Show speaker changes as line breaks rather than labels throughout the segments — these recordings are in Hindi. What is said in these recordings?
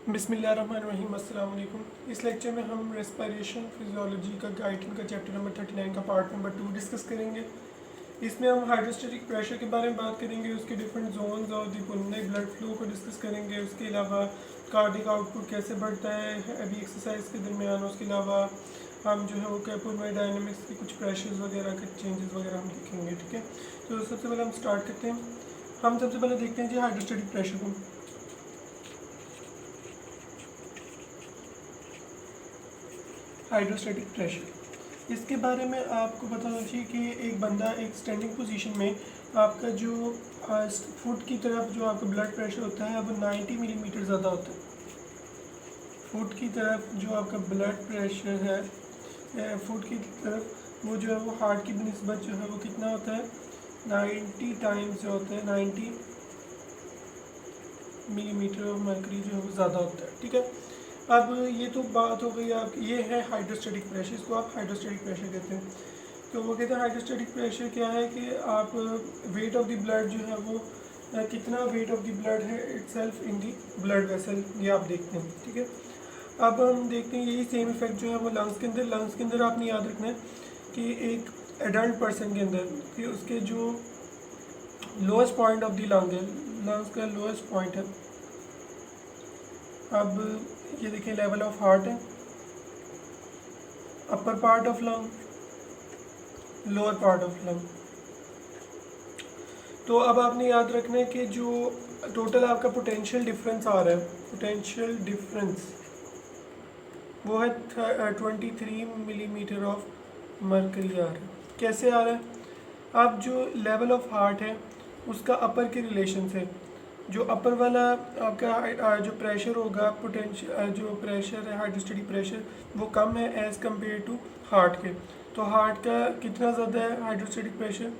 बिस्मिल्लाहिर्रहमानिर्रहीम, अस्सलाम वालेकुम। इस लेक्चर में हम रेस्पिरेशन फिजियोलॉजी का गाइडिंग का चैप्टर नंबर 39 का पार्ट नंबर 2 डिस्कस करेंगे। इसमें हम हाइड्रोस्टैटिक प्रेशर के बारे में बात करेंगे, उसके डिफरेंट जोन्स और दी पुलमोनरी ब्लड फ्लो को डिस्कस करेंगे। उसके अलावा कार्डिक आउटपुट कैसे बढ़ता है अभी एक्सरसाइज के दरमियान। उसके अलावा हम जो है वो पुलमोनरी डायनामिक्स के कुछ प्रेशर्स वगैरह के चेंजेस वगैरह हम देखेंगे। ठीक है, तो सबसे पहले हम स्टार्ट करते हैं। हम सबसे पहले देखते हैं जी हाइड्रोस्टैटिक प्रेशर को। हाइड्रोस्टैटिक प्रेशर, इसके बारे में आपको पता होना चाहिए कि एक बंदा एक स्टैंडिंग पोजीशन में आपका जो फुट की तरफ जो आपका ब्लड प्रेशर होता है वो 90 मिलीमीटर ज़्यादा होता है। फुट की तरफ जो आपका ब्लड प्रेशर है फुट की तरफ वो जो है वो हार्ट की निस्बत जो है वो कितना होता है 90 टाइम्स जो होता है 90 मिलीमीटर ऑफ मर्करी जो है वो ज़्यादा होता है। ठीक है, अब ये तो बात हो गई आपकी, ये है हाइड्रोस्टैटिक प्रेशर, इसको आप हाइड्रोस्टैटिक प्रेशर कहते हैं। तो वो कहते हैं हाइड्रोस्टैटिक प्रेशर क्या है कि आप वेट ऑफ द ब्लड जो है वो कितना वेट ऑफ द ब्लड है itself in the blood vessel, ये आप देखते हैं। ठीक है, अब हम देखते हैं यही सेम इफेक्ट जो है वो लंग्स के अंदर आपने याद रखना है कि एक एडल्ट पर्सन के अंदर कि उसके जो lowest point of the lung है, लंग्स का लोएस्ट पॉइंट है। अब ये देखिए लेवल ऑफ हार्ट है, upper part of lung, lower part of lung. तो अब आपने याद रखना है कि जो टोटल आपका पोटेंशियल डिफरेंस आ रहा है, पोटेंशियल डिफरेंस वो है 23 मिलीमीटर ऑफ मर्करी आ रहा है। कैसे आ रहा है? अब जो लेवल ऑफ हार्ट है उसका अपर के रिलेशन से जो अपर वाला आपका जो प्रेशर होगा, पोटेंशियल जो प्रेशर है हाइड्रोस्टैटिक प्रेशर वो कम है एज़ कम्पेयर टू हार्ट के। तो हार्ट का कितना ज़्यादा है hydrostatic pressure?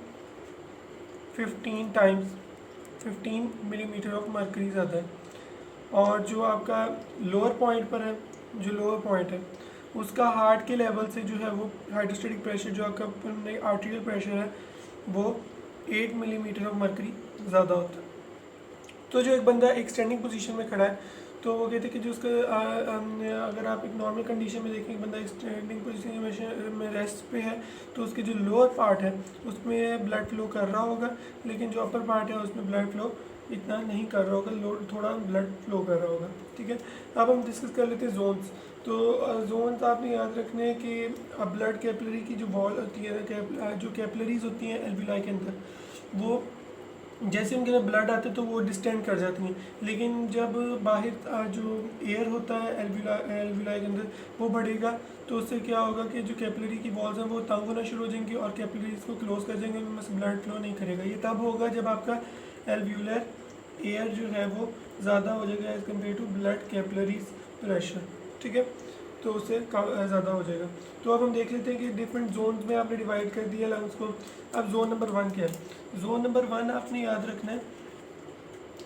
15 times, 15 millimetre of mercury ज़्यादा है। और जो आपका लोअर पॉइंट पर है, जो लोअर पॉइंट है उसका हार्ट के लेवल से जो है वो हाइड्रोस्टैटिक प्रेशर जो आपका आर्टीरियल प्रेशर है वो 8 मिलीमीटर ऑफ मर्करी ज़्यादा होता है। तो जो एक बंदा एक स्टैंडिंग पोजीशन में खड़ा है तो वो कहते हैं कि जो उसका अगर आप एक नॉर्मल कंडीशन में देखें बंदा स्टैंडिंग पोजीशन में रेस्ट पे है तो उसके जो लोअर पार्ट है उसमें ब्लड फ्लो कर रहा होगा, लेकिन जो अपर पार्ट है उसमें ब्लड फ्लो इतना नहीं कर रहा होगा, थोड़ा ब्लड फ्लो कर रहा होगा। ठीक है, अब हम डिस्कस कर लेते हैं जोन्स। तो जोन्स आपने याद रखने हैं कि ब्लड कैपिलरी की जो वॉल होती है, जो कैपिलरीज होती हैं एल्विलाई के अंदर, वो जैसे उनके अंदर ब्लड आते तो वो डिस्टेंड कर जाती हैं, लेकिन जब बाहर जो एयर होता है एल्विलाई के अंदर वो बढ़ेगा तो उससे क्या होगा कि जो कैपिलरी की वॉल्स हैं वो तंग होना शुरू हो जाएंगी और कैपिलरीज को क्लोज कर जाएंगे, उनमें से ब्लड फ्लो नहीं करेगा। ये तब होगा जब आपका एल्व्यूलर एयर जो है वो ज़्यादा हो जाएगा as compare to blood capillaries pressure. ठीक है, तो उससे ज़्यादा हो जाएगा। तो अब हम देख लेते हैं कि डिफरेंट जोन में आपने डिवाइड कर दिया लंग्स को। अब जोन नंबर 1 क्या है? जोन नंबर 1 आपने याद रखना है,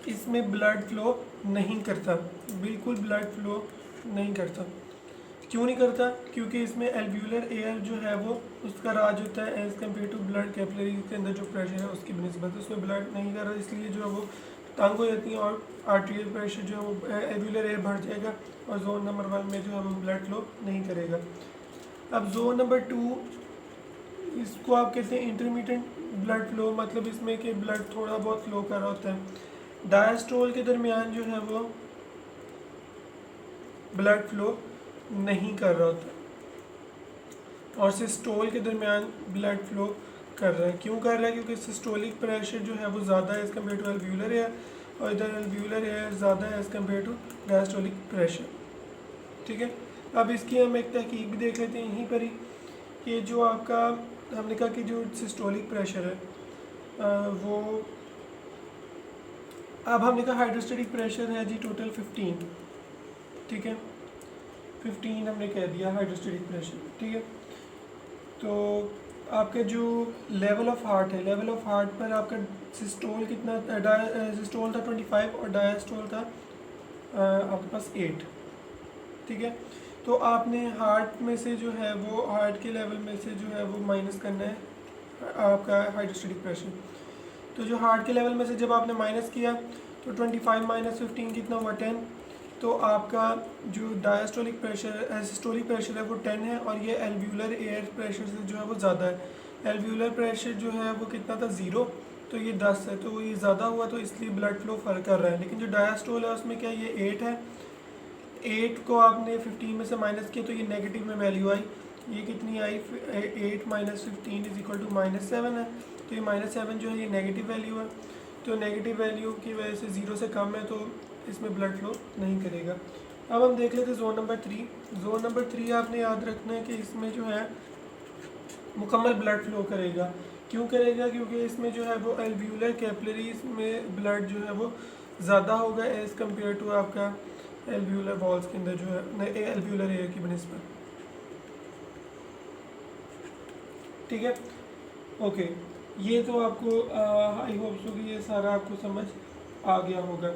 इसमें ब्लड फ्लो नहीं करता, बिल्कुल ब्लड फ्लो नहीं करता। क्यों नहीं करता? क्योंकि इसमें एल्व्यूलर एयर जो है वो उसका राज होता है as compare to blood capillary के अंदर जो प्रेशर है उसकी बनस्बत उसमें ब्लड नहीं कर रहा, इसलिए जो है वो तंग हो जाती हैं और आर्टीरियल प्रेशर जो है वो एल्व्यूलर एयर बढ़ जाएगा और जोन नंबर 1 में जो है वो ब्लड फ्लो नहीं करेगा। अब जोन नंबर 2 इसको आप कहते हैं इंटरमीडिएट ब्लड फ्लो, मतलब इसमें कि ब्लड थोड़ा बहुत फ्लो कर रहा होता है। डायस्ट्रोल के दरमियान जो है वो ब्लड फ्लो नहीं कर रहा होता और सिस्टोल के दरमियान ब्लड फ्लो कर रहा है। क्यों कर रहा है? क्योंकि सिस्टोलिक प्रेशर जो है वो ज़्यादा है as compare to alveolar air और इधर एल्व्यूलर एयर ज़्यादा है as compare to diastolic pressure. ठीक है, अब इसकी हम एक तहकीक भी देख लेते हैं यहीं पर ही कि जो आपका हमने कहा कि जो सिस्टोलिक प्रेशर है वो, अब हमने कहा हाइड्रोस्टैटिक प्रेशर है जी टोटल 15। ठीक है, 15 हमने कह दिया हाइड्रोस्टैटिक प्रेशर। ठीक है, तो आपका जो लेवल ऑफ हार्ट है, लेवल ऑफ हार्ट पर आपका सिस्टोल कितना, सिस्टोल था 25 और डायस्टोल था आपके पास 8। ठीक है, तो आपने हार्ट में से जो है वो हार्ट के लेवल में से जो है वो माइनस करना है आपका हाइड्रोस्टैटिक प्रेशर। तो जो हार्ट के लेवल में से जब आपने माइनस किया तो 25 माइनस 15 कितना हुआ 10। तो आपका जो डायस्टोलिक प्रेशर सिस्टोलिक प्रेशर है वो 10 है और ये एल्व्यूलर एयर प्रेशर से जो है वो ज़्यादा है। एल्व्यूलर प्रेशर जो है वो कितना था 0, तो ये 10 है, तो ये ज़्यादा हुआ तो इसलिए ब्लड फ्लो फ़र्क कर रहा है। लेकिन जो डायस्टोल है उसमें क्या ये 8 है, 8 को आपने 15 में से माइनस किया तो ये नेगेटिव में वैल्यू आई। ये कितनी आई 8 माइनस 15 इज इक्वल टू -7 है, तो ये -7 जो है ये नेगेटिव वैल्यू है। तो नेगेटिव वैल्यू की वजह से 0 से कम है तो इसमें ब्लड फ्लो नहीं करेगा। अब हम देख लेते हैं जोन नंबर 3। जोन नंबर 3 आपने याद रखना है कि इसमें जो है मुकम्मल ब्लड फ्लो करेगा। क्यों करेगा? क्योंकि इसमें जो है वो एल्व्यूलर कैपिलरीज में ब्लड जो है वो ज़्यादा होगा एज़ कम्पेयर टू आपका एल्व्यूलर वॉल्स के अंदर जो है एल्व्यूलर एयर की बनिस्बत। ठीक है, ओके, ये तो आपको आई होप सो कि ये सारा आपको समझ आ गया होगा।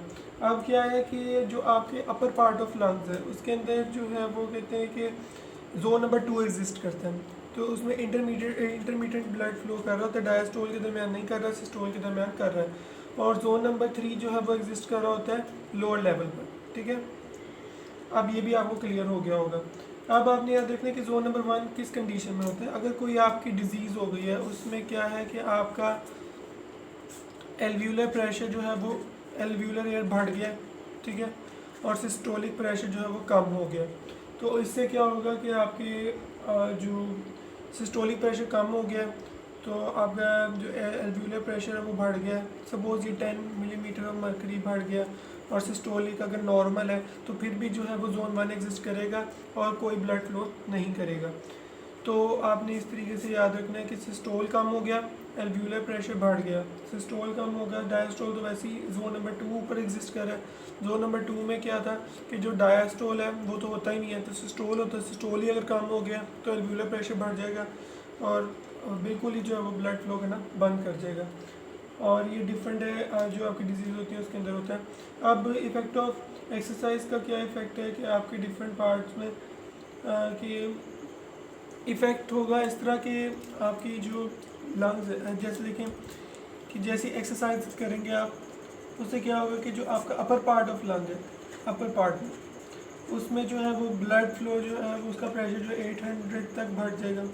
अब क्या है कि जो आपके अपर पार्ट ऑफ लंग्स है उसके अंदर जो है वो कहते हैं कि जोन नंबर 2 एग्जिस्ट करता है। तो उसमें इंटरमीडिएट ब्लड फ्लो कर रहा होता है, डायस्टोल के दरमियान नहीं कर रहा, सिस्टोल के दरमियान कर रहा है। और जोन नंबर 3 जो है वो एग्जिस्ट कर रहा होता है लोअर लेवल पर। ठीक है, अब ये भी आपको क्लियर हो गया होगा। अब आपने याद रखना है कि जोन नंबर 1 किस कंडीशन में होता है। अगर कोई आपकी डिजीज़ हो गई है उसमें क्या है कि आपका एल्व्यूलर प्रेशर जो है वो एल्व्यूलर एयर बढ़ गया, ठीक है, और सिस्टोलिक प्रेशर जो है वो कम हो गया। तो इससे क्या होगा कि आपके जो सिस्टोलिक प्रेशर कम हो गया तो आपका जो एल्व्यूलर प्रेशर है वो बढ़ गया। सपोज़ ये 10 मिलीमीटर ऑफ मर्करी बढ़ गया और सिस्टोलिक अगर नॉर्मल है तो फिर भी जो है वो जोन 1 एग्जिस्ट करेगा और कोई ब्लड फ्लो नहीं करेगा। तो आपने इस तरीके से याद रखना है कि सिस्टोल कम हो गया, एल्व्यूलर प्रेशर बढ़ गया, सिस्टोल कम हो गया, डायस्टोल तो वैसे ही जोन नंबर 2 ऊपर एग्जिस्ट कर रहा है। जोन नंबर 2 में क्या था कि जो डायस्टोल है वो तो होता ही नहीं है, तो सिस्टोल होता है। सिस्टोल ही अगर कम हो गया तो एल्व्यूलर प्रेशर बढ़ जाएगा और बिल्कुल ही जो है वो ब्लड फ्लो करना बंद कर जाएगा। और ये डिफरेंट है जो आपकी डिजीज़ होती है उसके अंदर होता है। अब इफ़ेक्ट ऑफ एक्सरसाइज का क्या इफ़ेक्ट है कि आपके डिफरेंट पार्ट्स में कि इफ़ेक्ट होगा इस तरह के आपकी जो लंग्स है, जैसे देखें कि जैसी एक्सरसाइज करेंगे आप उससे क्या होगा कि जो आपका अपर पार्ट ऑफ लंग है, अपर पार्ट में उसमें जो है वो ब्लड फ्लो जो है वो उसका प्रेशर जो 800 तक बढ़ जाएगा।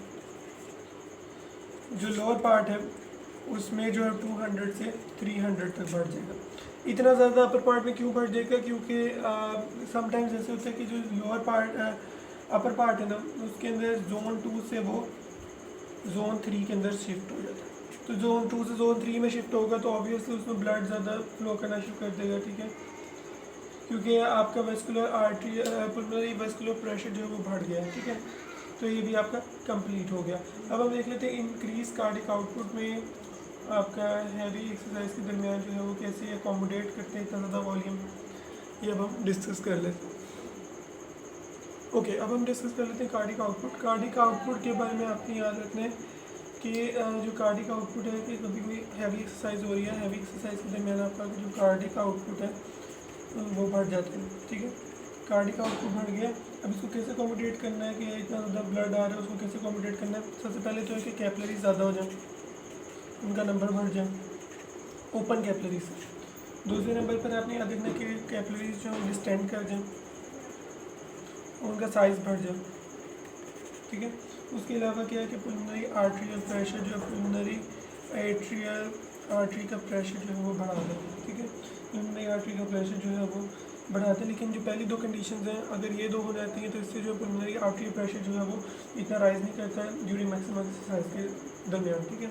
जो लोअर पार्ट है उसमें जो है 200 से 300 तक बढ़ जाएगा। इतना ज़्यादा अपर पार्ट में क्यों बढ़ जाएगा? क्योंकि समटाइम्स ऐसे होता है कि जो लोअर पार्ट अपर पार्ट है ना उसके अंदर जोन 2 से वो जोन 3 के अंदर शिफ्ट हो जाता है। तो जोन 2 से जोन 3 में शिफ्ट होगा तो ऑब्वियसली उसमें ब्लड ज़्यादा फ्लो करना शुरू कर देगा। ठीक है, क्योंकि आपका vascular artery pulmonary vascular pressure जो है वो बढ़ गया है। ठीक है, तो ये भी आपका कंप्लीट हो गया। अब हम देख लेते हैं इंक्रीज कार्डिक आउटपुट में आपका हैवी एक्सरसाइज के दरमियान जो है वो कैसे अकोमोडेट करते हैं इतना ज़्यादा वॉल्यूम, ये अब हम डिस्कस कर लेते हैं। ओके, अब हम डिस्कस कर लेते हैं कार्डिक आउटपुट। कार्डिक आउटपुट के बारे में आपने याद रखना है कि जो कार्डिक आउटपुट है कि कभी कोई हैवी एक्सरसाइज हो रही है, हैवी एक्सरसाइज के दरमियान आपका जो कार्डिक आउटपुट है वो बढ़ जाता है। ठीक है, कार्डिक आउटपुट बढ़ गया। अब इसको कैसे अकोमोडेट करना है कि इतना ज़्यादा ब्लड आ रहा है उसको कैसे अकोमोडेट करना है? सबसे पहले तो है कि कैपिलरी ज़्यादा हो जाए, उनका नंबर बढ़ जाए ओपन कैपिलरी से। दूसरे नंबर पर आपने याद रखना है कि कैपिलरीज जो डिस्टेंड कर जाएँ, उनका साइज़ बढ़ जाए। ठीक है, उसके अलावा क्या है कि पुल्मोनरी आर्टरियल प्रेशर जो है पुल्मोनरी एट्रियल आर्टरी का प्रेशर जो है वो बढ़ा दें। ठीक है, पुल्मोनरी आर्टरी का प्रेशर जो है वो बढ़ाते हैं। लेकिन जो पहली दो कंडीशंस हैं अगर ये दो हो जाती हैं तो इससे जो पुल्मोनरी आर्टरी प्रेशर जो है वो इतना राइज नहीं करता है ड्यूरिंग मैक्सिमम एक्सरसाइज के दरमियान। ठीक है,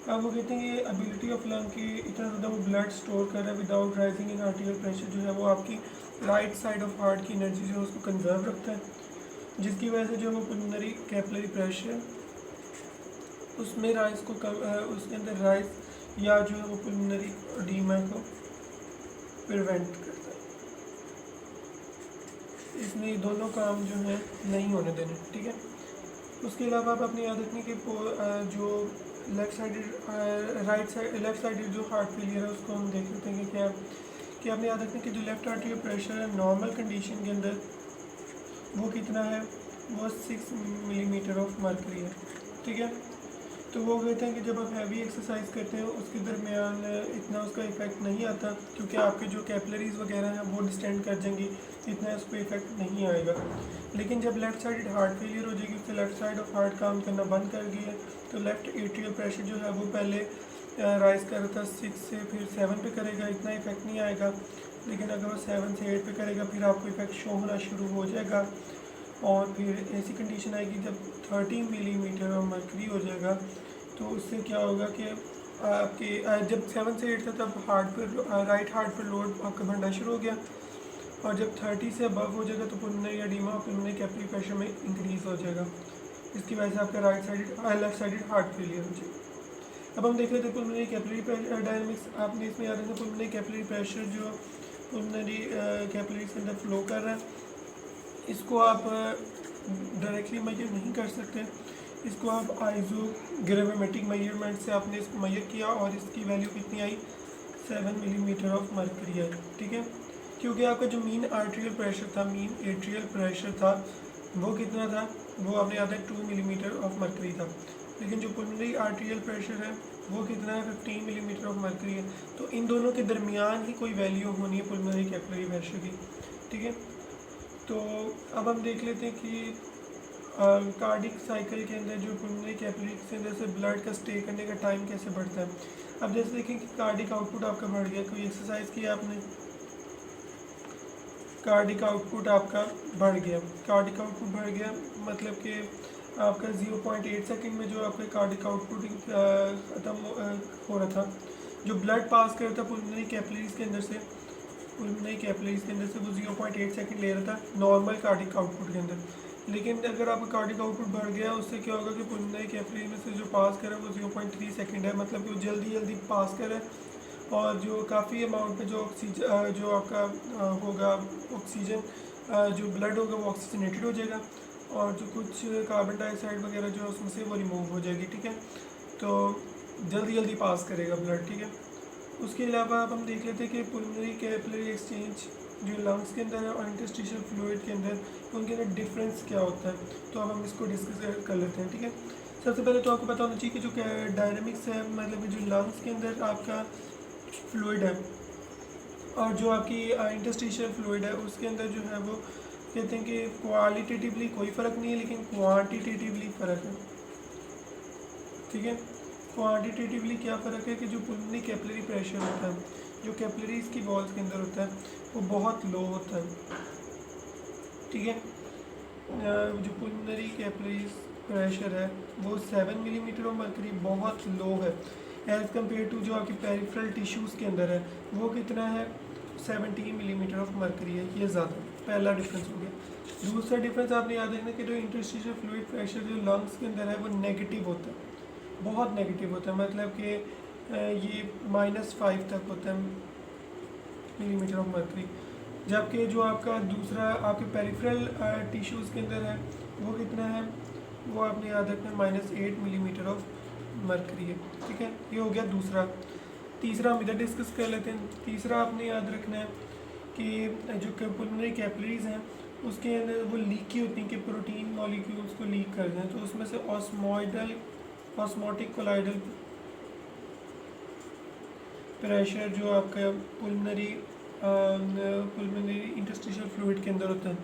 अब वो कहते हैं ये एबिलिटी ऑफ लंग की इतना ज़्यादा वो ब्लड स्टोर कर रहा है विदाउट राइजिंग इन आर्टियल प्रेशर जो है वो आपकी राइट साइड ऑफ हार्ट की एनर्जी जो है उसको कंजर्व रखता है, जिसकी वजह से जो वो पुल्मोनरी कैपिलरी प्रेशर उसमें राइज को उसके अंदर राइज या जो है वो पुल्मोनरी एडीमा को प्रिवेंट करता है। इसमें दोनों काम जो है नहीं होने देने। ठीक है, उसके अलावा आप अपनी याद रखने कि जो लेफ़्ट साइडेड जो हार्ट फेलियर है उसको हम देख लेते हैं कि क्या कि आपने याद रखना कि जो लेफ़्ट आर्टरी प्रेशर है नॉर्मल कंडीशन के अंदर वो कितना है, वो 6 मिलीमीटर ऑफ मर्करी है। ठीक है, तो वो कहते हैं कि जब आप हैवी एक्सरसाइज करते हैं उसके दरमियान इतना उसका इफ़ेक्ट नहीं आता, क्योंकि आपके जो कैपिलरीज वगैरह हैं वो डिस्टेंड कर जाएंगी, इतना उस पर इफेक्ट नहीं आएगा। लेकिन जब लेफ़्ट साइड हार्ट फेलियर हो जाएगी, उससे लेफ़्ट साइड ऑफ हार्ट काम करना बंद कर गई है, तो लेफ़्ट एट्रियल प्रेशर जो है वो पहले राइज़ कर रहा था 6 से फिर 7 पे करेगा, इतना इफेक्ट नहीं आएगा। लेकिन अगर वो 7 से 8 पे करेगा फिर आपको इफेक्ट शो होना शुरू हो जाएगा। और फिर ऐसी कंडीशन आएगी जब 30 मिलीमीटर और मर्करी हो जाएगा, तो उससे क्या होगा कि आपके जब 7 से 8 था तब हार्ट पर राइट हार्ट पर लोड आपका बढ़ना शुरू हो गया, और जब 30 से अबव हो जाएगा तो पुल्मोनरी एडिमा और पुल्मोनरी कैपिलरी प्रेशर में इंक्रीज़ हो जाएगा। इसकी वजह से आपका लेफ्ट साइडेड हार्ट फेलियर हो जाएगा। अब हम देख लेते हैं पुल्मोनरी कैपिलरी डायनामिक्स। आपने इसमें याद रखना पुल्मोनरी कैपिलरी प्रेशर जो पुल्मोनरी कैपिलरीज के अंदर फ्लो कर रहा है, इसको आप डायरेक्टली मेजर नहीं कर सकते, इसको आप आइसोग्राविमेट्रिक मेजरमेंट से आपने इसको मेजर किया और इसकी वैल्यू कितनी आई, 7 मिलीमीटर ऑफ मर्करी आई। ठीक है, क्योंकि आपका जो मीन आर्ट्रियल प्रेशर था, मीन एट्रियल प्रेशर था, वो कितना था, वो आपने याद है 2 मिलीमीटर ऑफ मर्करी था। लेकिन जो पुल्मोनरी आर्ट्रियल प्रेशर है वो कितना है, 15 मिलीमीटर ऑफ मर्करी है। तो इन दोनों के दरमियान ही कोई वैल्यू होनी है पुल्मोनरी कैपिलरी प्रेशर की। ठीक है, तो अब हम देख लेते हैं कि कार्डिक साइकिल के अंदर जो पुल्मोनरी कैपिलरी के अंदर से ब्लड का स्टे करने का टाइम कैसे बढ़ता है। अब जैसे देखें कि कार्डिक आउटपुट आपका बढ़ गया, कोई एक्सरसाइज किया आपने, कार्डिक आउटपुट आपका बढ़ गया, कार्डिक आउटपुट बढ़ गया मतलब कि आपका 0.8 सेकंड में जो आपका कार्डिक आउटपुट ख़त्म हो रहा था, जो ब्लड पास कर रहा था पुल्मोनरी कैपिलरीज के अंदर से, पुल्मोनरी कैपिलरीज के अंदर से वो 0.8 सेकंड ले रहा था नॉर्मल कार्डिक आउटपुट के अंदर। लेकिन अगर आपका कार्डिक आउटपुट बढ़ गया, उससे क्या होगा कि पुल्मोनरी कैपिलरी में से जो पास कर रहा है वो 0.3 सेकंड है, मतलब कि वो जल्दी जल्दी पास कर रहा है, और जो काफ़ी अमाउंट में जो ऑक्सीजन जो आपका होगा ऑक्सीजन जो ब्लड होगा वो ऑक्सीजनेटेड हो जाएगा, और जो कुछ कार्बन डाइऑक्साइड वगैरह जो है उसमें से वो रिमूव हो जाएगी। ठीक है, तो जल्दी जल्दी पास करेगा ब्लड। ठीक है, उसके अलावा अब हम देख लेते हैं कि पुल्मोनरी कैपिलरी एक्सचेंज जो लंग्स के अंदर है और इंटरस्टिशियल फ्लूइड के अंदर, उनके अंदर डिफरेंस क्या होता है, तो अब हम इसको डिस्कस कर लेते हैं। ठीक है, सबसे पहले तो आपको पता होना चाहिए कि जो डायनामिक्स है, मतलब जो लंग्स के अंदर आपका फ्लूइड है और जो आपकी इंटरस्टिशियल फ्लूइड है उसके अंदर जो है वो कहते हैं कि क्वालिटेटिवली कोई फ़र्क नहीं है, लेकिन क्वांटिटेटिवली फ़र्क है। ठीक है, क्वांटिटेटिवली क्या फ़र्क है कि जो पुल्मोनरी कैपिलरी प्रेशर होता है, जो कैपिलरीज की वॉल्स के अंदर होता है, वो बहुत लो होता है। ठीक है, जो पुल्मोनरी कैपिलरीज प्रेशर है वो 7 मिलीमीटर ऑफ मर्करी, बहुत लो है एज़ कम्पेयर टू जो आपकी पेरिफेरल टिश्यूज़ के अंदर है वो कितना है, 17 मिलीमीटर ऑफ मर्करी है, ये ज़्यादा। पहला डिफरेंस हो गया। दूसरा डिफरेंस आपने याद रखना कि जो इंटरस्टिशियल फ्लूइड प्रेशर जो लंग्स के अंदर है वो नेगेटिव होता है, बहुत नेगेटिव होता है, मतलब कि ये -5 तक होता है मिलीमीटर ऑफ मर्करी, जबकि जो आपका दूसरा आपके पेरिफेरल टिश्यूज़ के अंदर है वो कितना है, वो आपने याद रखना है -8 मिलीमीटर ऑफ मर्करी है। ठीक है, ये हो गया दूसरा। तीसरा हम इधर डिस्कस कर लेते हैं। तीसरा आपने याद रखना है कि जो पुल्मोनरी कैपिलरीज हैं उसके अंदर वो लीकी होती हैं कि प्रोटीन मॉलिक्यूल्स को लीक कर दें, तो उसमें से ऑस्मोटिक कोलाइडल प्रेशर जो आपका पुल्मोनरी इंटरस्टिशियल फ्लूइड के अंदर होता है,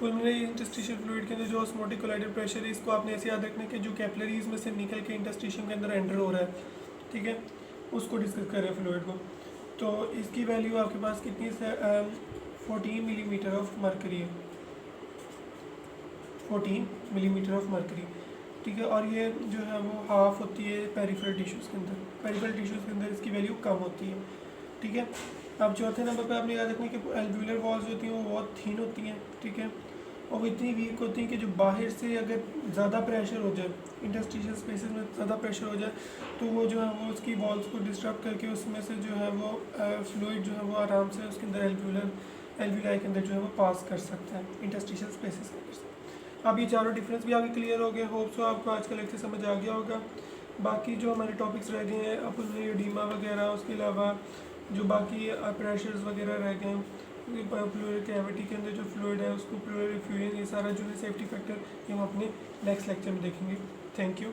पुल्मोनरी इंटरस्टिशियल फ्लूइड के अंदर जो ऑस्मोटिक कोलाइडल प्रेशर है, इसको आपने ऐसे याद रखना है कि जो कैपिलरीज में से निकल के इंटरस्टिशियल के अंदर एंटर हो रहा है, ठीक है, उसको डिस्कस कर रहे हैं फ्लूइड को। तो इसकी वैल्यू आपके पास कितनी है, 14 मिलीमीटर ऑफ मर्करी है, 14 मिलीमीटर ऑफ मर्करी। ठीक है, और ये जो है वो हाफ होती है पेरिफेरल टिश्यूज़ के अंदर, पेरिफेरल टिश्यूज़ के अंदर इसकी वैल्यू कम होती है। ठीक है, अब चौथे नंबर पे आपने याद रखना कि एल्व्यूलर वॉल्स होती हैं वो बहुत थीन होती हैं। ठीक है, और वो इतनी वीक होती हैं कि जो बाहर से अगर ज़्यादा प्रेशर हो जाए, इंटरस्टिशियल स्पेसेस में ज़्यादा प्रेशर हो जाए, तो वो जो है वो उसकी वॉल्स को डिस्टर्ब करके उसमें से जो है वो फ्लूइड जो है वो आराम से उसके अंदर एल्व्यूलाई के अंदर जो है वो पास कर सकता है इंटरस्टिशियल स्पेसेस के अंदर से। अब ये चारों डिफरेंस भी आगे क्लियर हो गए। होप सो आपको आज का लेक्चर समझ आ गया होगा। बाकी जो हमारे टॉपिक्स रह गए हैं पुल्मोनरी एडीमा वगैरह, उसके अलावा जो बाकी प्रेशर्स वगैरह रह गए हैं, प्लूरल कैविटी के अंदर जो फ्लूइड है उसको प्लूरल रिफ्यूजन, ये सारा जो है सेफ्टी फैक्टर, ये हम अपने नेक्स्ट लेक्चर में देखेंगे। Thank you.